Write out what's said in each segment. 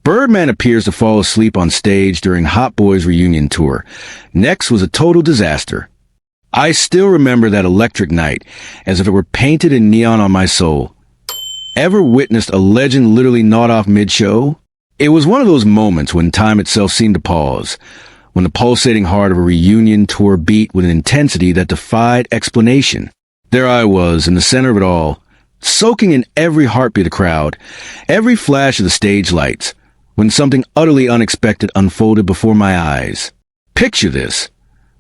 Birdman appears to fall asleep on stage during Hot Boys' reunion tour. Next was a total disaster. I still remember that electric night, as if it were painted in neon on my soul. Ever witnessed a legend literally nod off mid-show? It was one of those moments when time itself seemed to pause, when the pulsating heart of a reunion tour beat with an intensity that defied explanation. There I was, in the center of it all, soaking in every heartbeat of the crowd, every flash of the stage lights, when something utterly unexpected unfolded before my eyes. Picture this: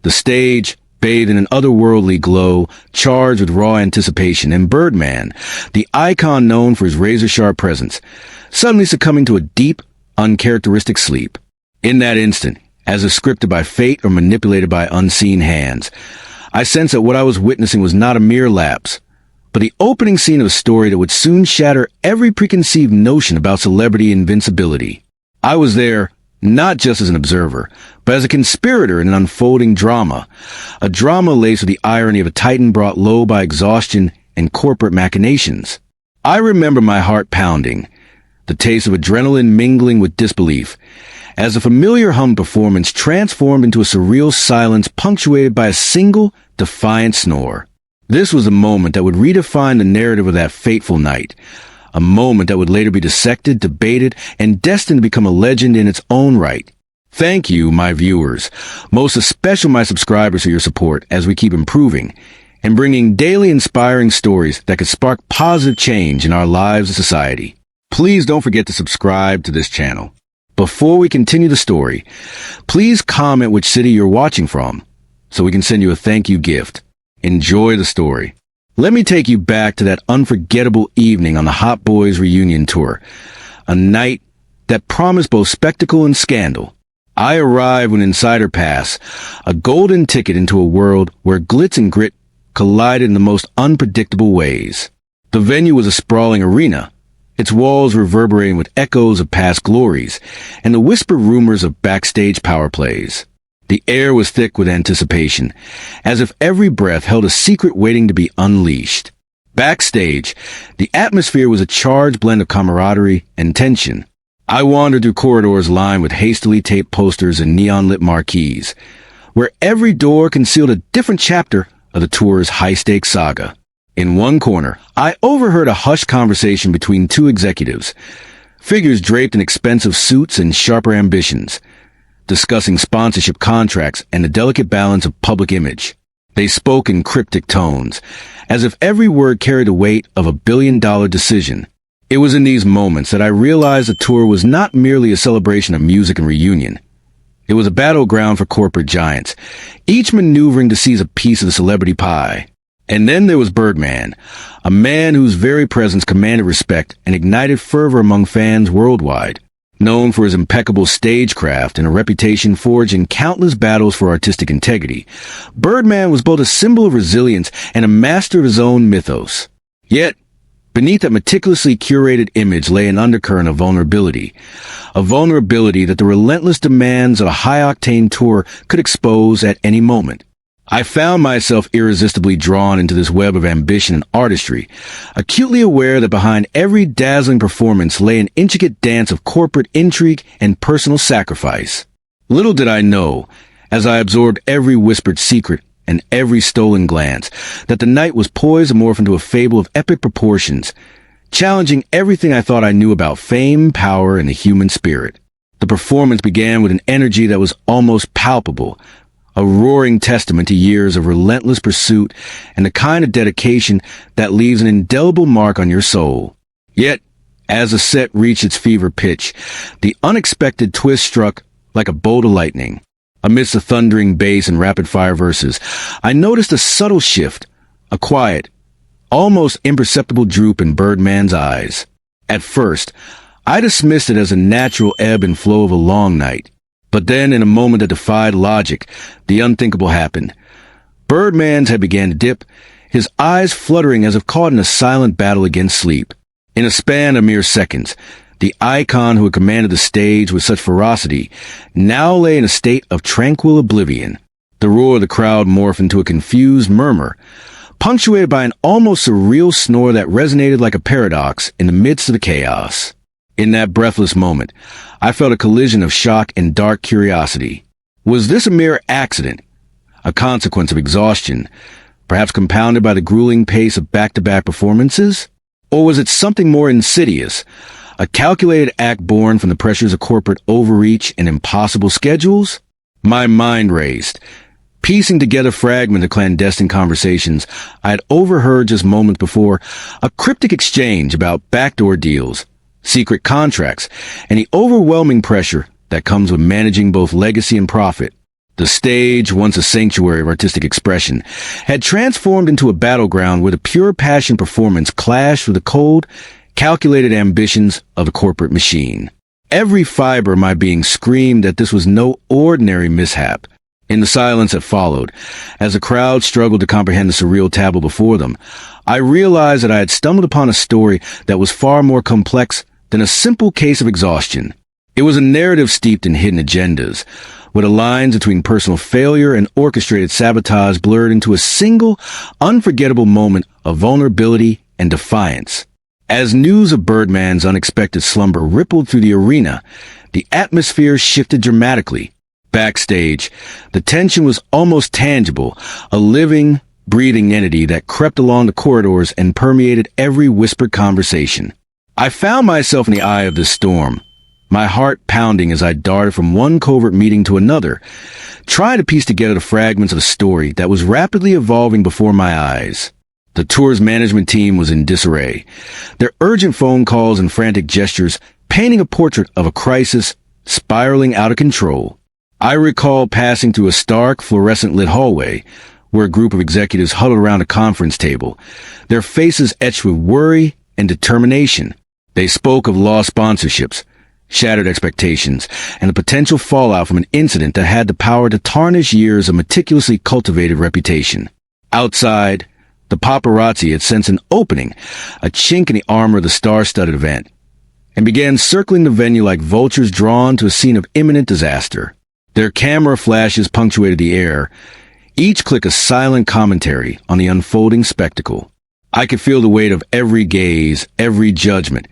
the stage, bathed in an otherworldly glow, charged with raw anticipation, and Birdman, the icon known for his razor-sharp presence, suddenly succumbing to a deep, uncharacteristic sleep. In that instant, as if scripted by fate or manipulated by unseen hands, I sensed that what I was witnessing was not a mere lapse, but the opening scene of a story that would soon shatter every preconceived notion about celebrity invincibility. I was there, not just as an observer, but as a conspirator in an unfolding drama, a drama laced with the irony of a titan brought low by exhaustion and corporate machinations. I remember my heart pounding, the taste of adrenaline mingling with disbelief, as a familiar hum performance transformed into a surreal silence punctuated by a single, defiant snore. This was a moment that would redefine the narrative of that fateful night, a moment that would later be dissected, debated, and destined to become a legend in its own right. Thank you, my viewers, most especially my subscribers, for your support as we keep improving and bringing daily inspiring stories that could spark positive change in our lives and society. Please don't forget to subscribe to this channel. Before we continue the story, please comment which city you're watching from so we can send you a thank you gift. Enjoy the story. Let me take you back to that unforgettable evening on the Hot Boys reunion tour, a night that promised both spectacle and scandal. I arrived with an insider pass, a golden ticket into a world where glitz and grit collided in the most unpredictable ways. The venue was a sprawling arena, its walls reverberating with echoes of past glories and the whispered rumors of backstage power plays. The air was thick with anticipation, as if every breath held a secret waiting to be unleashed. Backstage, the atmosphere was a charged blend of camaraderie and tension. I wandered through corridors lined with hastily taped posters and neon-lit marquees, where every door concealed a different chapter of the tour's high-stakes saga. In one corner, I overheard a hushed conversation between two executives, figures draped in expensive suits and sharper ambitions, discussing sponsorship contracts and the delicate balance of public image. They spoke in cryptic tones, as if every word carried the weight of a billion-dollar decision. It was in these moments that I realized the tour was not merely a celebration of music and reunion. It was a battleground for corporate giants, each maneuvering to seize a piece of the celebrity pie. And then there was Birdman, a man whose very presence commanded respect and ignited fervor among fans worldwide. Known for his impeccable stagecraft and a reputation forged in countless battles for artistic integrity, Birdman was both a symbol of resilience and a master of his own mythos. Yet, beneath that meticulously curated image lay an undercurrent of vulnerability, a vulnerability that the relentless demands of a high-octane tour could expose at any moment. I found myself irresistibly drawn into this web of ambition and artistry, acutely aware that behind every dazzling performance lay an intricate dance of corporate intrigue and personal sacrifice. Little did I know, as I absorbed every whispered secret and every stolen glance, that the night was poised to morph into a fable of epic proportions, challenging everything I thought I knew about fame, power, and the human spirit. The performance began with an energy that was almost palpable, a roaring testament to years of relentless pursuit and the kind of dedication that leaves an indelible mark on your soul. Yet, as the set reached its fever pitch, the unexpected twist struck like a bolt of lightning. Amidst the thundering bass and rapid-fire verses, I noticed a subtle shift, a quiet, almost imperceptible droop in Birdman's eyes. At first, I dismissed it as a natural ebb and flow of a long night. But then, in a moment that defied logic, the unthinkable happened. Birdman's head began to dip, his eyes fluttering as if caught in a silent battle against sleep. In a span of mere seconds, the icon who had commanded the stage with such ferocity now lay in a state of tranquil oblivion. The roar of the crowd morphed into a confused murmur, punctuated by an almost surreal snore that resonated like a paradox in the midst of the chaos. In that breathless moment, I felt a collision of shock and dark curiosity. Was this a mere accident? A consequence of exhaustion, perhaps compounded by the grueling pace of back-to-back performances? Or was it something more insidious, a calculated act born from the pressures of corporate overreach and impossible schedules? My mind raced, piecing together fragments of clandestine conversations I had overheard just moments before, a cryptic exchange about backdoor deals, secret contracts, and the overwhelming pressure that comes with managing both legacy and profit. The stage, once a sanctuary of artistic expression, had transformed into a battleground where the pure passion performance clashed with the cold, calculated ambitions of the corporate machine. Every fiber of my being screamed that this was no ordinary mishap. In the silence that followed, as the crowd struggled to comprehend the surreal tableau before them, I realized that I had stumbled upon a story that was far more complex than a simple case of exhaustion. It was a narrative steeped in hidden agendas, where the lines between personal failure and orchestrated sabotage blurred into a single, unforgettable moment of vulnerability and defiance. As news of Birdman's unexpected slumber rippled through the arena, the atmosphere shifted dramatically. Backstage, the tension was almost tangible, a living, breathing entity that crept along the corridors and permeated every whispered conversation. I found myself in the eye of this storm, my heart pounding as I darted from one covert meeting to another, trying to piece together the fragments of a story that was rapidly evolving before my eyes. The tour's management team was in disarray, their urgent phone calls and frantic gestures painting a portrait of a crisis spiraling out of control. I recall passing through a stark, fluorescent-lit hallway where a group of executives huddled around a conference table, their faces etched with worry and determination. They spoke of lost sponsorships, shattered expectations, and the potential fallout from an incident that had the power to tarnish years of meticulously cultivated reputation. Outside, the paparazzi had sensed an opening, a chink in the armor of the star-studded event, and began circling the venue like vultures drawn to a scene of imminent disaster. Their camera flashes punctuated the air, each click a silent commentary on the unfolding spectacle. I could feel the weight of every gaze, every judgment,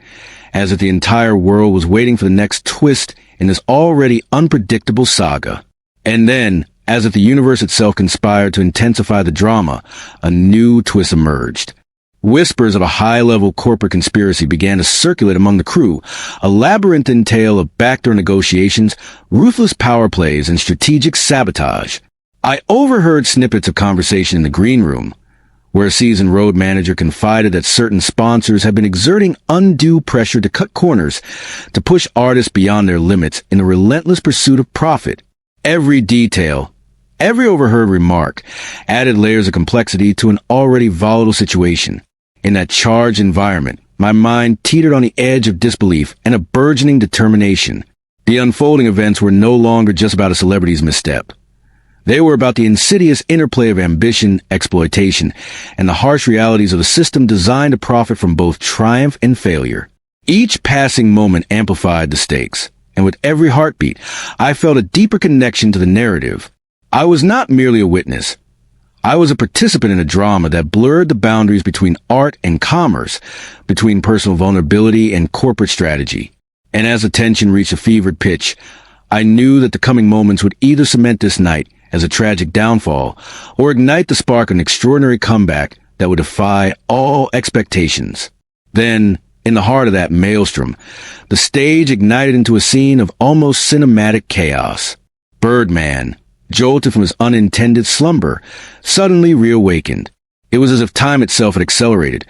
as if the entire world was waiting for the next twist in this already unpredictable saga. And then, as if the universe itself conspired to intensify the drama, a new twist emerged. Whispers of a high-level corporate conspiracy began to circulate among the crew, a labyrinthine tale of backdoor negotiations, ruthless power plays, and strategic sabotage. I overheard snippets of conversation in the green room, where a seasoned road manager confided that certain sponsors had been exerting undue pressure to cut corners, to push artists beyond their limits in the relentless pursuit of profit. Every detail, every overheard remark, added layers of complexity to an already volatile situation. In that charged environment, my mind teetered on the edge of disbelief and a burgeoning determination. The unfolding events were no longer just about a celebrity's misstep. They were about the insidious interplay of ambition, exploitation, and the harsh realities of a system designed to profit from both triumph and failure. Each passing moment amplified the stakes, and with every heartbeat, I felt a deeper connection to the narrative. I was not merely a witness. I was a participant in a drama that blurred the boundaries between art and commerce, between personal vulnerability and corporate strategy. And as the tension reached a fevered pitch, I knew that the coming moments would either cement this night as a tragic downfall, or ignite the spark of an extraordinary comeback that would defy all expectations. Then, in the heart of that maelstrom, the stage ignited into a scene of almost cinematic chaos. Birdman, jolted from his unintended slumber, suddenly reawakened. It was as if time itself had accelerated,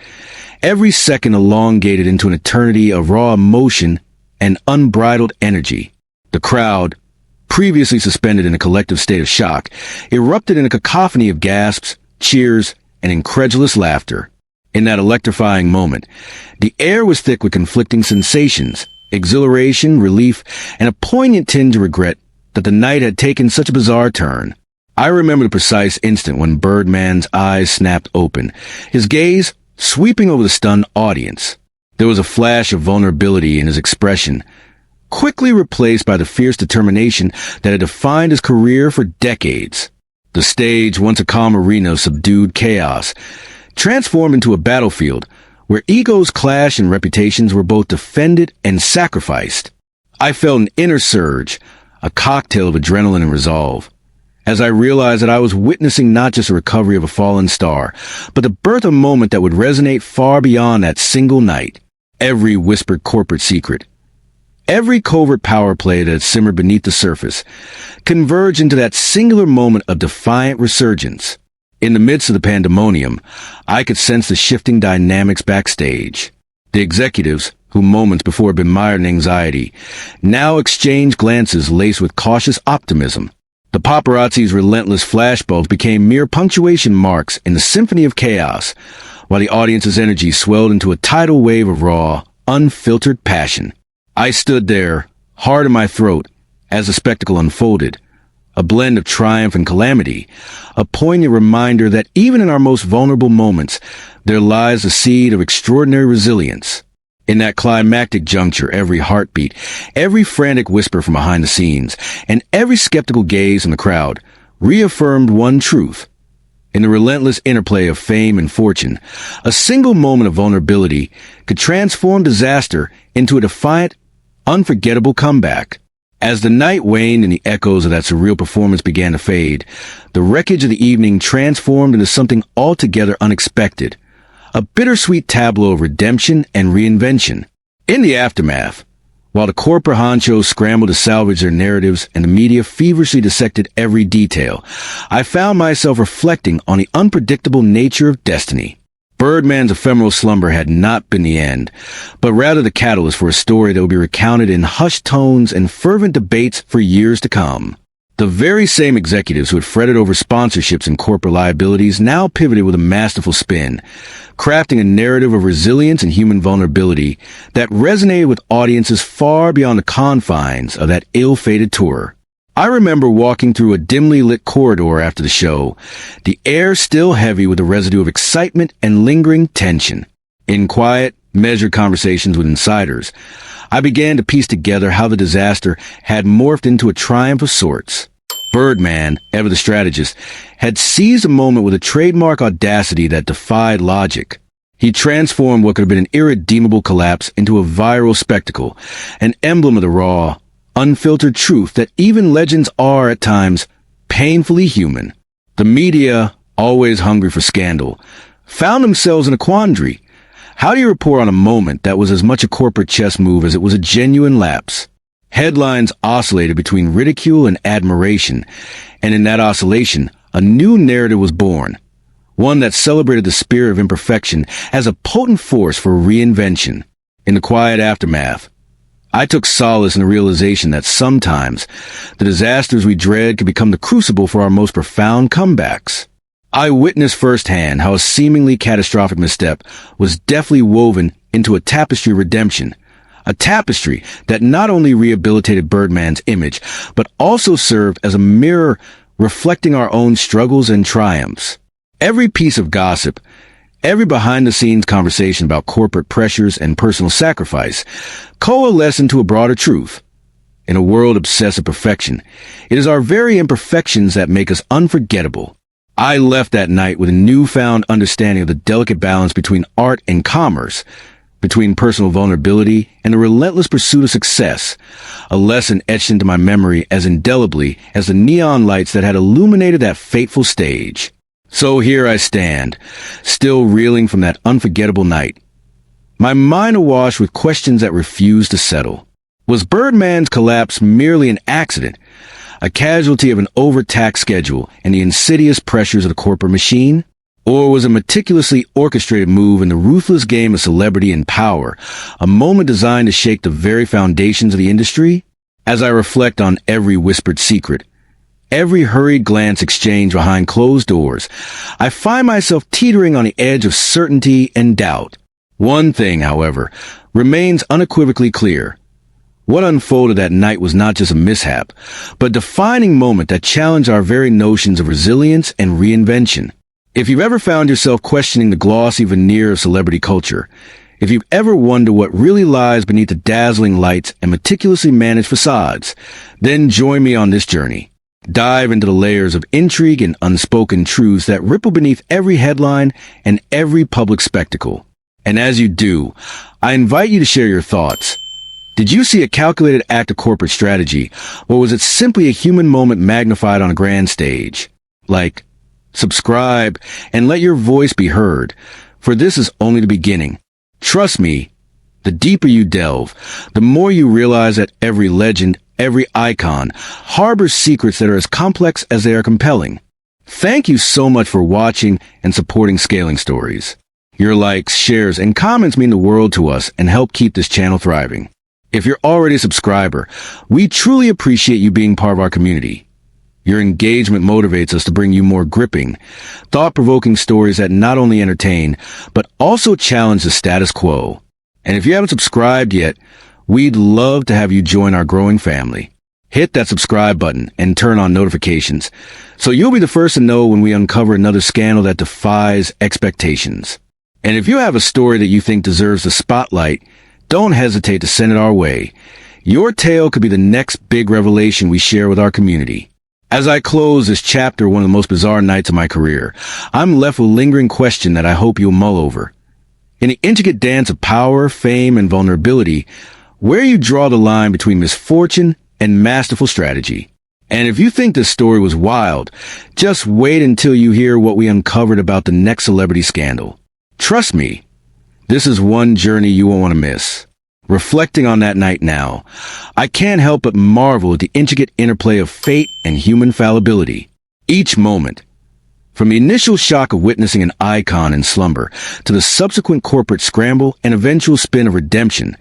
every second elongated into an eternity of raw emotion and unbridled energy. The crowd, previously suspended in a collective state of shock, erupted in a cacophony of gasps, cheers, and incredulous laughter. In that electrifying moment, the air was thick with conflicting sensations, exhilaration, relief, and a poignant tinge of regret that the night had taken such a bizarre turn. I remember the precise instant when Birdman's eyes snapped open, his gaze sweeping over the stunned audience. There was a flash of vulnerability in his expression, quickly replaced by the fierce determination that had defined his career for decades. The stage, once a calm arena of subdued chaos, transformed into a battlefield where egos clashed and reputations were both defended and sacrificed. I felt an inner surge, a cocktail of adrenaline and resolve, as I realized that I was witnessing not just a recovery of a fallen star, but the birth of a moment that would resonate far beyond that single night. Every whispered corporate secret, every covert power play that had simmered beneath the surface, converged into that singular moment of defiant resurgence. In the midst of the pandemonium, I could sense the shifting dynamics backstage. The executives, who moments before had been mired in anxiety, now exchanged glances laced with cautious optimism. The paparazzi's relentless flashbulbs became mere punctuation marks in the symphony of chaos, while the audience's energy swelled into a tidal wave of raw, unfiltered passion. I stood there, heart in my throat, as the spectacle unfolded, a blend of triumph and calamity, a poignant reminder that even in our most vulnerable moments, there lies a seed of extraordinary resilience. In that climactic juncture, every heartbeat, every frantic whisper from behind the scenes, and every skeptical gaze in the crowd reaffirmed one truth. In the relentless interplay of fame and fortune, a single moment of vulnerability could transform disaster into a defiant, unforgettable comeback. As the night waned and the echoes of that surreal performance began to fade, the wreckage of the evening transformed into something altogether unexpected. A bittersweet tableau of redemption and reinvention. In the aftermath, while the corporate honchos scrambled to salvage their narratives and the media feverishly dissected every detail, I found myself reflecting on the unpredictable nature of destiny. Birdman's ephemeral slumber had not been the end, but rather the catalyst for a story that would be recounted in hushed tones and fervent debates for years to come. The very same executives who had fretted over sponsorships and corporate liabilities now pivoted with a masterful spin, crafting a narrative of resilience and human vulnerability that resonated with audiences far beyond the confines of that ill-fated tour. I remember walking through a dimly lit corridor after the show, the air still heavy with a residue of excitement and lingering tension. In quiet, measured conversations with insiders, I began to piece together how the disaster had morphed into a triumph of sorts. Birdman, ever the strategist, had seized a moment with a trademark audacity that defied logic. He transformed what could have been an irredeemable collapse into a viral spectacle, an emblem of the raw, unfiltered truth that even legends are, at times, painfully human. The media, always hungry for scandal, found themselves in a quandary. How do you report on a moment that was as much a corporate chess move as it was a genuine lapse? Headlines oscillated between ridicule and admiration, and in that oscillation, a new narrative was born, one that celebrated the spirit of imperfection as a potent force for reinvention. In the quiet aftermath, I took solace in the realization that sometimes the disasters we dread could become the crucible for our most profound comebacks. I witnessed firsthand how a seemingly catastrophic misstep was deftly woven into a tapestry of redemption, a tapestry that not only rehabilitated Birdman's image, but also served as a mirror reflecting our own struggles and triumphs. Every piece of gossip, every behind-the-scenes conversation about corporate pressures and personal sacrifice coalesced into a broader truth. In a world obsessed with perfection, it is our very imperfections that make us unforgettable. I left that night with a newfound understanding of the delicate balance between art and commerce, between personal vulnerability and the relentless pursuit of success, a lesson etched into my memory as indelibly as the neon lights that had illuminated that fateful stage. So here I stand, still reeling from that unforgettable night, my mind awash with questions that refused to settle. Was Birdman's collapse merely an accident, a casualty of an overtaxed schedule and the insidious pressures of the corporate machine? Or was a meticulously orchestrated move in the ruthless game of celebrity and power, a moment designed to shake the very foundations of the industry? As I reflect on every whispered secret, every hurried glance exchanged behind closed doors, I find myself teetering on the edge of certainty and doubt. One thing, however, remains unequivocally clear. What unfolded that night was not just a mishap, but a defining moment that challenged our very notions of resilience and reinvention. If you've ever found yourself questioning the glossy veneer of celebrity culture, if you've ever wondered what really lies beneath the dazzling lights and meticulously managed facades, then join me on this journey. Dive into the layers of intrigue and unspoken truths that ripple beneath every headline and every public spectacle. And as you do, I invite you to share your thoughts. Did you see a calculated act of corporate strategy, or was it simply a human moment magnified on a grand stage? Like, subscribe, and let your voice be heard, for this is only the beginning. Trust me, the deeper you delve, the more you realize that every legend, every icon, harbors secrets that are as complex as they are compelling. Thank you so much for watching and supporting Scaling Stories. Your likes, shares, and comments mean the world to us and help keep this channel thriving. If you're already a subscriber, we truly appreciate you being part of our community. Your engagement motivates us to bring you more gripping, thought-provoking stories that not only entertain, but also challenge the status quo. And if you haven't subscribed yet, we'd love to have you join our growing family. Hit that subscribe button and turn on notifications, so you'll be the first to know when we uncover another scandal that defies expectations. And if you have a story that you think deserves the spotlight, don't hesitate to send it our way. Your tale could be the next big revelation we share with our community. As I close this chapter, one of the most bizarre nights of my career, I'm left with a lingering question that I hope you'll mull over. In the intricate dance of power, fame, and vulnerability, where you draw the line between misfortune and masterful strategy. And if you think this story was wild, just wait until you hear what we uncovered about the next celebrity scandal. Trust me, this is one journey you won't want to miss. Reflecting on that night now, I can't help but marvel at the intricate interplay of fate and human fallibility. Each moment, from the initial shock of witnessing an icon in slumber to the subsequent corporate scramble and eventual spin of redemption,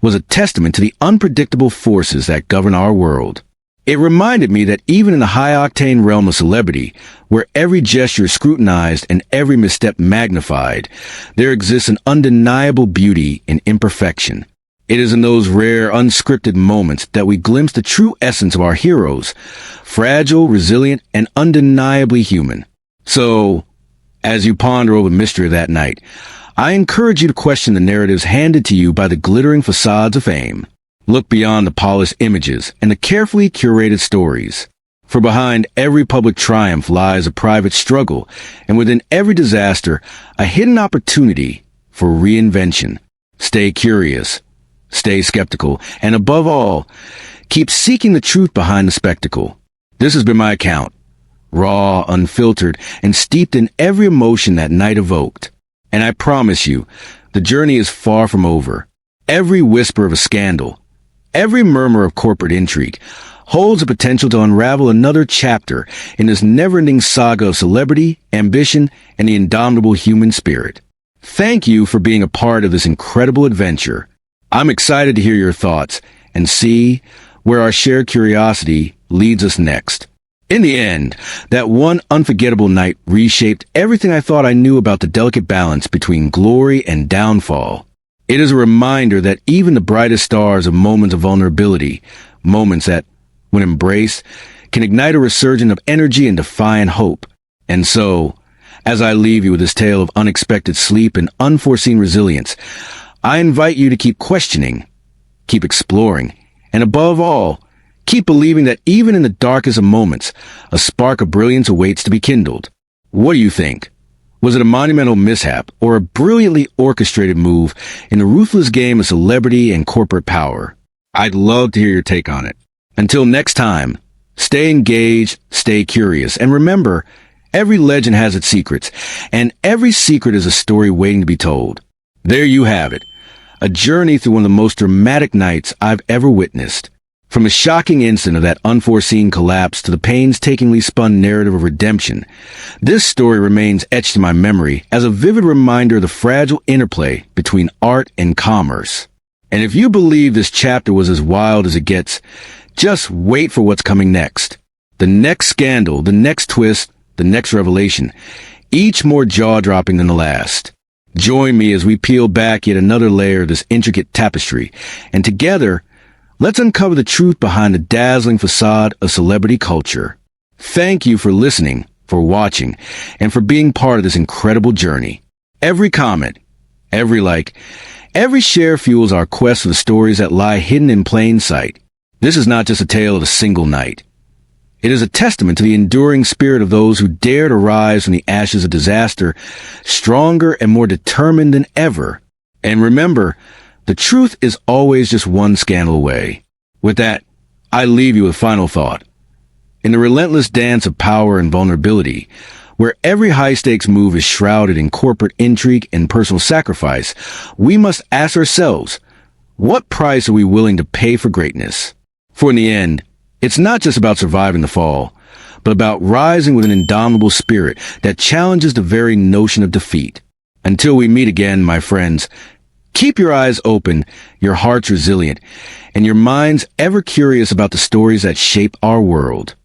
was a testament to the unpredictable forces that govern our world. It reminded me that even in the high-octane realm of celebrity, where every gesture is scrutinized and every misstep magnified, there exists an undeniable beauty in imperfection. It is in those rare, unscripted moments that we glimpse the true essence of our heroes, fragile, resilient, and undeniably human. So, as you ponder over the mystery of that night, I encourage you to question the narratives handed to you by the glittering facades of fame. Look beyond the polished images and the carefully curated stories. For behind every public triumph lies a private struggle, and within every disaster, a hidden opportunity for reinvention. Stay curious, stay skeptical, and above all, keep seeking the truth behind the spectacle. This has been my account, raw, unfiltered, and steeped in every emotion that night evoked. And I promise you, the journey is far from over. Every whisper of a scandal, every murmur of corporate intrigue, holds the potential to unravel another chapter in this never-ending saga of celebrity, ambition, and the indomitable human spirit. Thank you for being a part of this incredible adventure. I'm excited to hear your thoughts and see where our shared curiosity leads us next. In the end, that one unforgettable night reshaped everything I thought I knew about the delicate balance between glory and downfall. It is a reminder that even the brightest stars have moments of vulnerability, moments that, when embraced, can ignite a resurgence of energy and defiant hope. And so, as I leave you with this tale of unexpected sleep and unforeseen resilience, I invite you to keep questioning, keep exploring, and above all, keep believing that even in the darkest of moments, a spark of brilliance awaits to be kindled. What do you think? Was it a monumental mishap or a brilliantly orchestrated move in the ruthless game of celebrity and corporate power? I'd love to hear your take on it. Until next time, stay engaged, stay curious, and remember, every legend has its secrets, and every secret is a story waiting to be told. There you have it, a journey through one of the most dramatic nights I've ever witnessed. From the shocking incident of that unforeseen collapse to the painstakingly spun narrative of redemption, this story remains etched in my memory as a vivid reminder of the fragile interplay between art and commerce. And if you believe this chapter was as wild as it gets, just wait for what's coming next. The next scandal, the next twist, the next revelation, each more jaw-dropping than the last. Join me as we peel back yet another layer of this intricate tapestry, and together, let's uncover the truth behind the dazzling facade of celebrity culture. Thank you for listening, for watching, and for being part of this incredible journey. Every comment, every like, every share fuels our quest for the stories that lie hidden in plain sight. This is not just a tale of a single night. It is a testament to the enduring spirit of those who dare to rise from the ashes of disaster, stronger and more determined than ever And remember, the truth is always just one scandal away. With that, I leave you with final thought. In the relentless dance of power and vulnerability, where every high-stakes move is shrouded in corporate intrigue and personal sacrifice, we must ask ourselves, what price are we willing to pay for greatness? For in the end, it's not just about surviving the fall, but about rising with an indomitable spirit that challenges the very notion of defeat. Until we meet again, my friends, keep your eyes open, your hearts resilient, and your minds ever curious about the stories that shape our world.